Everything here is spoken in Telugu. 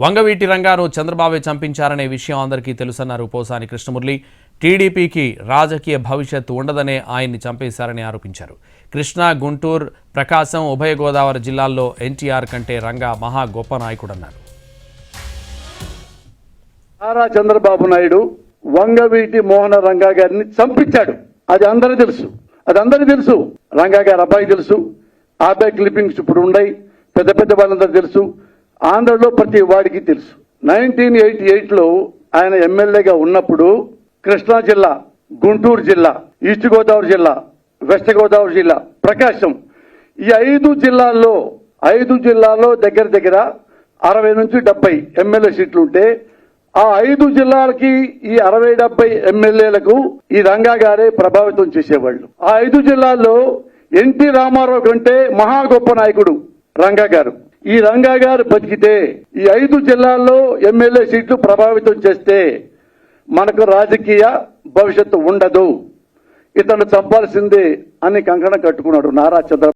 వంగవీటి రంగాను చంద్రబాబే చంపించారనే విషయం అందరికీ తెలుసన్నారు పోసాని కృష్ణమురళి. టీడీపీకి రాజకీయ భవిష్యత్తు ఉండదనే ఆయన్ని చంపేశారని ఆరోపించారు. కృష్ణా, గుంటూరు, ప్రకాశం, ఉభయ గోదావరి జిల్లాల్లో ఎన్టీఆర్ కంటే రంగా మహా గొప్ప నాయకుడన్నారు. నారా చంద్రబాబు నాయుడు వంగవీటి మోహన రంగా గారిని చంపించాడు. అది అందరికీ తెలుసు. రంగా గారి అబ్బాయి తెలుసు, ఆ అబ్బాయి క్లిప్పింగ్స్ ఇప్పుడు ఉన్నాయి, పెద్ద పెద్ద వాళ్ళందరూ తెలుసు, ఆంధ్రలో ప్రతి వాడికి తెలుసు. 1988లో ఆయన ఎమ్మెల్యేగా ఉన్నప్పుడు కృష్ణా జిల్లా, గుంటూరు జిల్లా, ఈస్ట్ గోదావరి జిల్లా, వెస్ట్ గోదావరి జిల్లా, ప్రకాశం, ఈ 5 జిల్లాల్లో దగ్గర 60 నుంచి 70 ఎమ్మెల్యే సీట్లు ఉంటే ఆ 5 జిల్లాలకి ఈ 60-70 ఎమ్మెల్యేలకు ఈ రంగా గారే ప్రభావితం చేసేవాళ్ళు. ఆ 5 జిల్లాల్లో ఎన్టీ రామారావు కంటే మహా గొప్ప నాయకుడు రంగా గారు. ఈ రంగా గారు బతికితే ఈ 5 జిల్లాల్లో ఎమ్మెల్యే సీట్లు ప్రభావితం చేస్తే మనకు రాజకీయ భవిష్యత్తు ఉండదు. ఇతను చంపాల్సిందే అని కంకణం కట్టుకున్నాడు నారా చంద్రబాబు.